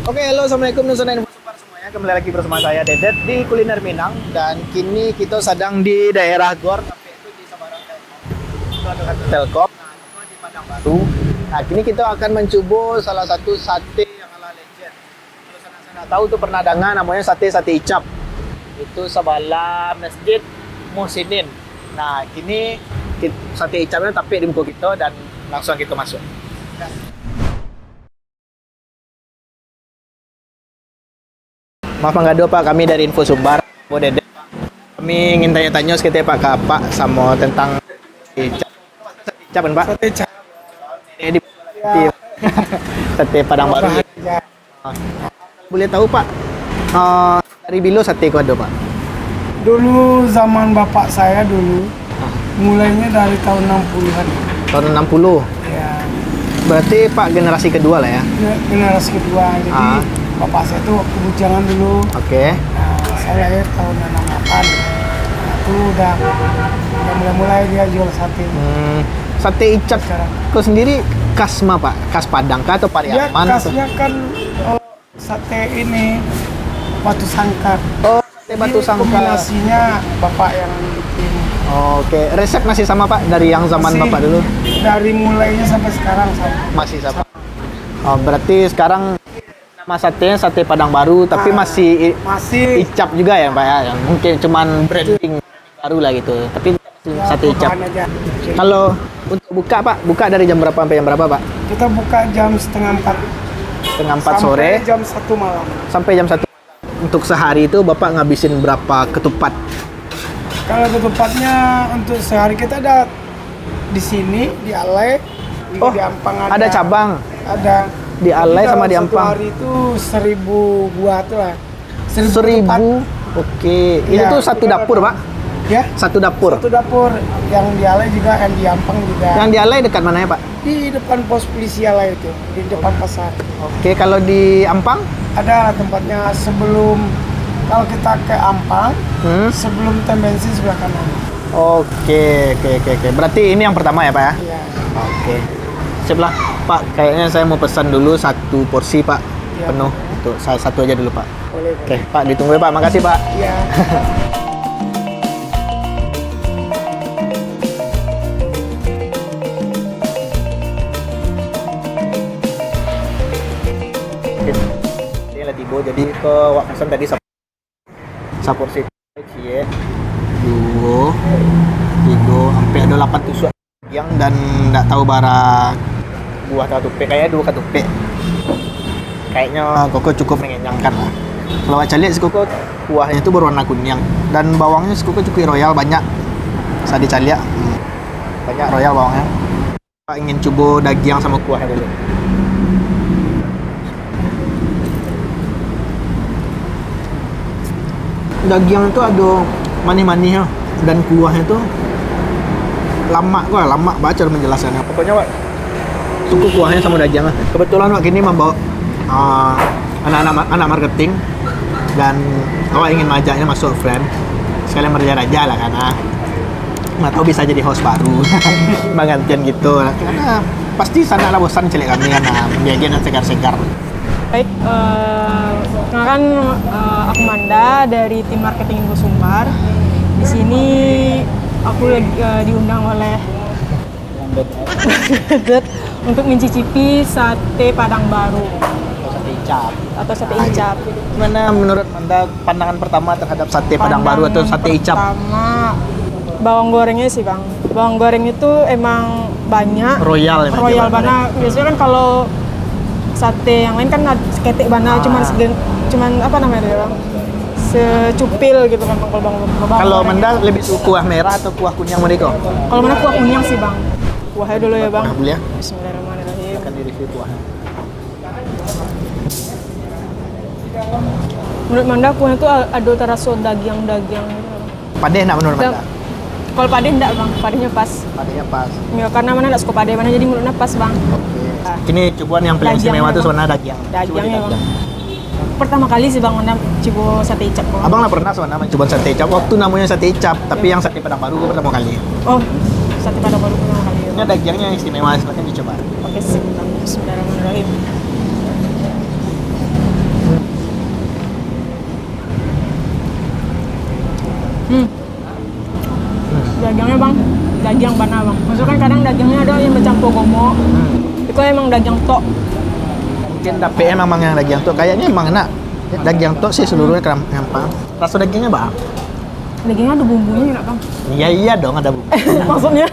Oke, halo, assalamualaikum Nusana Info Sumbar semuanya. Kembali lagi bersama saya Dedet di Kuliner Minang dan kini kita sedang di daerah Gor, tapi itu di Sabarang Telkom. Itu ada satu Telkom, nah itu di Padang Baru. Nah, kini kita akan mencoba salah satu sate yang ala legend. Kalau sana-sana tahu tuh pernah dengar namanya sate icap. Itu sebelah Masjid Muhsinin. Nah, kini sate icapnya tapi di muka kita dan langsung kita masuk. Maaf menggadu Pak, kami dari Info Sumbar, Bu Dede. Kami ingin tanya-tanya sekitar Pak ke Pak sama tentang icap kan Pak? Sate icap. Di sate Padang Baru. Boleh tahu Pak, dari bilo sate ku ada Pak? Dulu zaman bapak saya dulu, mulainya dari tahun 60-an. Tahun 60. Ya, Berarti Pak generasi kedua lah ya? generasi kedua. Jadi bapak saya tuh waktu bujangan dulu. Oke. Nah, saya lahir tahun 68. Nah, itu udah mulai dia jual sate. Sate icap Sekarang. kau sendiri khas mah Pak? Khas Padang kah atau Dia Pariaman? khasnya kan sate ini batu sangkar. Oh, sate batu Jadi sangkar. kombinasinya bapak yang bikin. Oke, resep masih sama Pak dari yang zaman Masih Bapak dulu? Dari mulainya sampai sekarang sama. Masih sama. Oh, berarti sekarang nama satenya sate Padang Baru, tapi masih Masih icap juga ya Pak ya? Yang mungkin cuman branding baru lah gitu. Tapi ya, sate icap. perubahan aja. Kalau untuk buka Pak, buka dari jam berapa sampai jam berapa Pak? Kita buka jam setengah 4 Setengah 4 sore sampai jam 1 malam. sampai jam 1. Untuk sehari itu Bapak ngabisin berapa ketupat? Kalau ketupatnya untuk sehari kita ada di sini di Alai, Oh, di Ampang ada cabang Ada di Alai Jadi sama dalam di satu Ampang. hari itu 1000 buah tuh lah. 1000. ketupat. Oke, ini Ya, tuh satu kita dapur Pak? Ya, Satu dapur. satu dapur. Yang di Alai juga, yang di Ampang juga. Yang di Alai dekat mana ya Pak? Di depan pos polisi Alai itu, di depan pasar. Oke, kalau di Ampang? Ada tempatnya sebelum, kalau kita ke Ampang, sebelum tem bensin sebelah kanan. Oke. Berarti ini yang pertama ya Pak ya? Iya. Oke. Sip lah Pak, kayaknya saya mau pesan dulu satu porsi Pak, Iya. penuh. Untuk saya satu aja dulu Pak. Boleh. Oke Pak, ditunggu ya Pak, makasih Pak. Iya. Ini lah tiba, jadi ke wak pesan tadi satu porsi cie, dua, tiga, sampai ada 8 tusuk yang dan nggak tahu bara buah katupe, kayaknya 2 katupe. Kayaknya koko cukup mengenyangkan lah. Kalau Wak lihat si koko kuahnya itu berwarna kuning dan bawangnya si koko cukup royal banyak. Saya dicaliak banyak royal bawangnya. Pak ingin coba daging sama kuahnya dulu. Daging itu ada manis-manisnya dan kuahnya itu lama baca menjelaskannya. Pokoknya Pak suku kuahnya sama dagingnya. Kebetulan Pak kini membawa anak marketing dan awak ingin majaknya masuk friend sekalian meraja-raja lah karena nggak tahu bisa jadi host baru menggantian gitu karena pasti sana lah bosan cilik kami karena biagian dan segar-segar. Baik, kenalkan aku Manda dari tim marketing Info Sumbar. Di sini aku lagi diundang oleh Dedet untuk mencicipi sate Padang Baru Sate icap. atau sate icap. Gimana menurut Anda pandangan pertama terhadap sate Padang Baru atau sate icap? Pertama, bawang gorengnya sih Bang. Bawang goreng itu emang banyak. Royal ya, Royal Bang? banget. Biasanya kan kalau sate yang lain kan seketik bana, cuman apa namanya dia Bang? Secupil gitu kan Bang, kalau bawang Kalau goreng. Menda lebih suka kuah merah atau kuah kunyang mereka? Kalau mana kuah kunyang sih Bang. Kuahnya dulu ya Bang. Kuah dulu ya. Bismillahirrahmanirrahim. Akan di-review kuahnya. Menurut Manda kuahnya tuh ada terasa daging-daging gitu. Padeh nak menurut Menda? Kalau pade enggak Bang, padenya pas. Padehnya pas. Ya, karena mana enggak suka pade, mana jadi mulutnya pas Bang. Oke. Ini cobaan yang paling Dagingnya, istimewa itu Bang. sebenarnya daging. Coba Dagingnya di Bang. Pertama kali sih Bang Manda coba sate icap Bang. Abang lah pernah sebenarnya mencoba sate icap. Waktu namanya sate icap, tapi yang sate Padang Baru gue pertama kali. Oh, sate Padang Baru pertama kali ya Ini Bang. dagingnya yang istimewa, silahkan dicoba. Oke, sip Bang. Bismillahirrahmanirrahim. Dagangnya bang, daging bana bang. Maksudnya kan kadang dagingnya ada yang bercampur gomo. Itu emang daging tok. Mungkin tapi emang yang daging tok kayaknya emang enak. Daging tok sih seluruhnya gampang. Rasa dagingnya bang? Dagingnya ada bumbunya nggak bang? Iya dong ada bumbu. Maksudnya?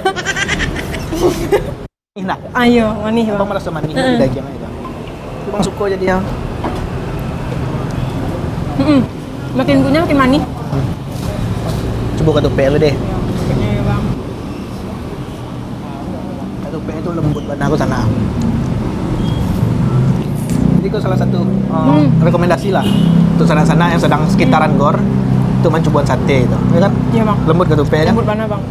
Enak. Ayo, manis bang. Abang merasa manis di dagingnya itu. Bang suka jadi yang Makin punya makin manis. coba ketupat lu deh. Kayaknya ya bang. Ketupat itu lembut banget aku sana. Jadi itu salah satu rekomendasi lah untuk sana-sana yang sedang sekitaran Gor untuk mencoba sate itu, ya kan? Iya bang. Lembut ketupat kan? Lembut banget bang.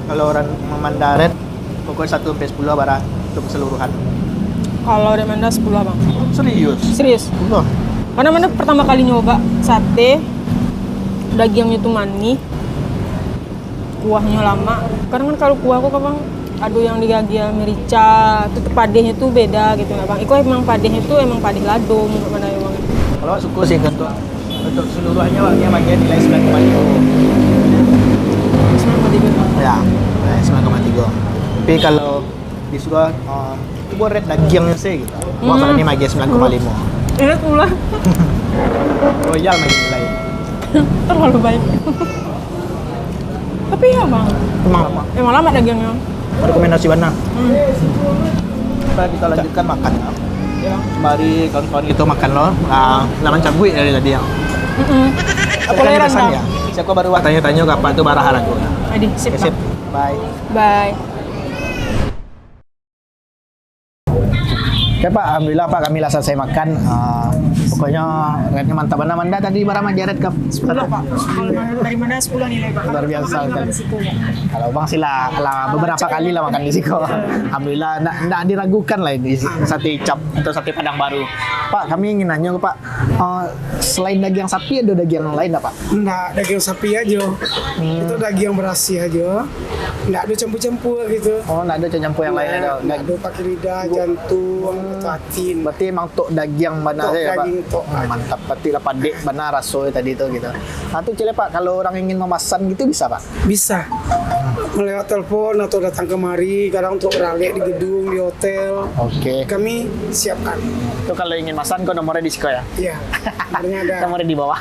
Kalau orang Mandarin pokoknya 1 sampai 10 barang untuk keseluruhan. Kalau dari Manda 10 bang. Serius? Serius. Allah. Karena Manda pertama kali nyoba sate, dagingnya tuh manis, kuahnya lama. Karena kan kalau kuah aku kan bang, ada yang digagia merica, itu padehnya tuh beda gitu ya bang. Itu emang padehnya tuh emang padeh lado menurut Manda ya bang. Kalau suku sih untuk keseluruhannya dia bagian nilai 9,3. Ya, 9,3. Tapi kalau disuruh itu buat red dagingnya sih gitu. Wah, pada ini magi 9,5. Ini pula Royal magi nilai. terlalu baik. Tapi ya bang, emang lama dagingnya. Rekomendasi mana? Kita lanjutkan makan. Ya. Mari kawan-kawan itu makan loh. Laman cabui dari tadi yang. Aku lagi rendang. Ya. Siapa baru tanya-tanya kapan itu barah haraku. Adi, sip, Sip. Bang. Bye. Bye. Oke Pak, alhamdulillah Pak kami lah selesai makan. Pokoknya rate-nya mantap mana Manda tadi barang aja rate ke 10 pak. Kalau dari mana 10 nilai pak. luar biasa kan. Kalau Bang sih lah beberapa kali lah makan di Siko. Alhamdulillah enggak diragukan lah ini sate cap atau sate Padang Baru. Pak, kami ingin nanya Pak, selain daging sapi ada daging yang lain enggak Pak? Enggak, daging sapi aja. Itu daging berasi aja. Enggak ada campur-campur gitu. Oh, enggak ada campur yang lain ada. Enggak ada pakai lidah, jantung, tatin. Berarti emang tok daging benar Tok saja ya Pak. daging, tok. Mantap, berarti lah padek benar rasoy tadi itu gitu. Nah, tuh Cile Pak, kalau orang ingin memesan gitu bisa Pak? Bisa. Melewat telepon atau datang kemari, kadang untuk beralih di gedung, di hotel. Oke. Kami siapkan. Itu kalau ingin pesan kok nomornya di Siko ya? Iya. Nomornya ada. Nomornya di bawah.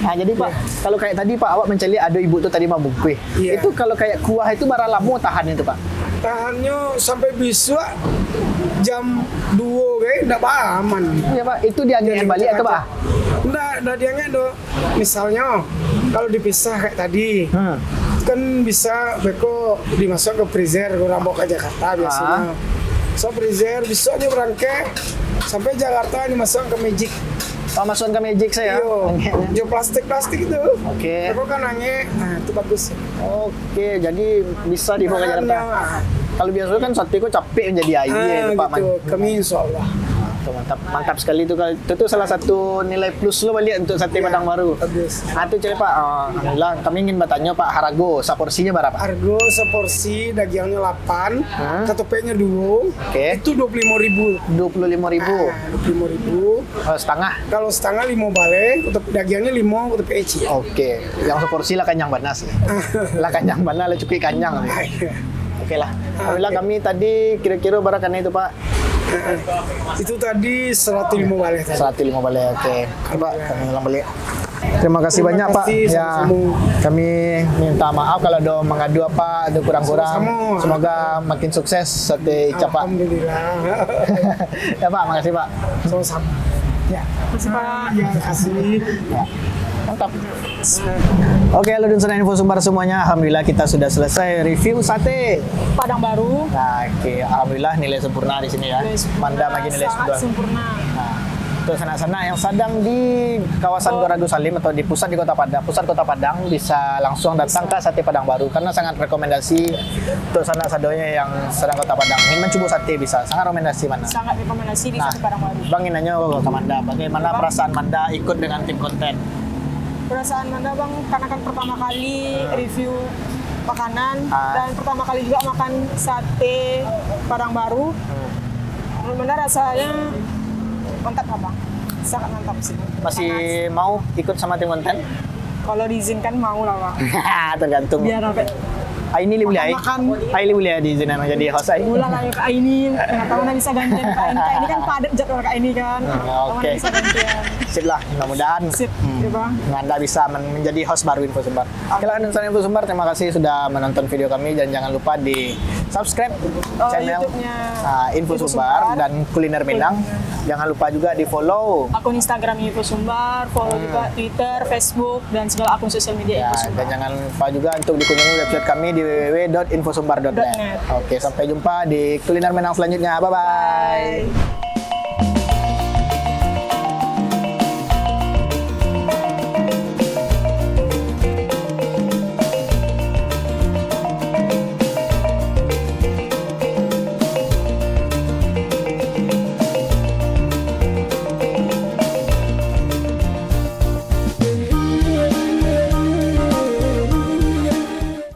Nah, jadi Pak, kalau kayak tadi Pak awak mencari ada ibu tuh tadi mabuk kue. Iya. Itu kalau kayak kuah itu bara lama tahan itu Pak. Tahannya sampai besok jam 2 kayak enggak aman. Iya Pak, itu diangin balik atau Pak? Enggak diangin do. Misalnya kalau dipisah kayak tadi. Kan bisa beko dimasuk ke freezer orang bawa ke Jakarta biasanya. So freezer besoknya berangkat sampai Jakarta dimasuk ke Magic. Oh, masukan ke Magic saya. Jo plastik itu. Oke. Beko kan nange, nah itu bagus. Oke, jadi bisa dibawa ke Jakarta. Kalau biasanya kan sate kok capek menjadi air itu Pak. Gitu. Kami insya Allah. Tuh, mantap sekali itu. Itu salah satu nilai plus lo balik untuk sate Padang Baru. Bagus. Nah, itu Cile Pak, alhamdulillah kami ingin bertanya Pak Harago, seporsinya berapa? Harga seporsi dagingnya 8, ketopeknya 2. Oke. Itu 25.000. 25.000. 25.000. Setengah. Kalau setengah 5 balik, dagingnya 5 ketopek eci. Oke, yang seporsi lah kanyang banas. Lah kanyang banas, lah cukup kanyang. Oke lah. Alhamdulillah kami tadi kira-kira barakan itu Pak. Itu tadi 105 balik tadi. 105 balik. Oke. Pak, kami ulang balik. Terima kasih banyak Pak. kasih, Ya, sama-sama. kami minta maaf kalau ada mengadu apa, ada kurang-kurang. Sama-sama. Semoga makin sukses sate Icap Pak. Alhamdulillah. Ya Pak, makasih Pak. Sama-sama. Ya. Makasih pak. Ya, kasih. Mantap. Oke, halo dan Info Sumbar semuanya. Alhamdulillah kita sudah selesai review sate Padang Baru. Nah, oke, alhamdulillah nilai sempurna di sini ya. Manda makin nilai Sangat sudah. sempurna. Nah, Untuk sanak-sanak yang sedang di kawasan Goradu Salim atau di pusat Kota Padang bisa langsung datang ke Sate Padang Baru karena sangat rekomendasi untuk sanak-sadonya yang sedang Kota Padang ingin mencoba sate bisa. Sangat rekomendasi mana? Sangat rekomendasi di Sate Padang Baru. Bang ingin nanya ke Manda, bagaimana perasaan Manda ikut dengan tim konten? Perasaan Manda Bang, karena kan pertama kali review makanan dan pertama kali juga makan sate Padang Baru. Menurut Manda rasanya mantap lah Bang, sangat mantap sih. Masih mau ikut sama tim konten? Kalau diizinkan mau lah Bang. Tergantung. Biar sampai Ini boleh makan. Ini boleh diizinin jadi host ai. Mula lah Kak Aini, nggak tahu mana bisa gantian Kak Aini. Kak Aini kan padat jadwal Kak Aini kan. Oke. Mana bisa gantian. Sip lah, mudah-mudahan Sip, ya Bang. Anda bisa menjadi host baru Info Sumbar. Oke lah, Info Sumbar, terima kasih sudah menonton video kami dan jangan lupa di subscribe channel YouTube-nya Info Info Sumbar Sumbar dan Kuliner Minang. Jangan lupa juga di follow Akun Instagram Info Sumbar, follow juga Twitter, Facebook, dan segala akun sosial media ya, Info dan Sumbar. jangan lupa juga untuk dikunjungi website kami di www.infosumbar.net. .net. Oke, sampai jumpa di Kuliner Minang selanjutnya. Bye bye. Bye.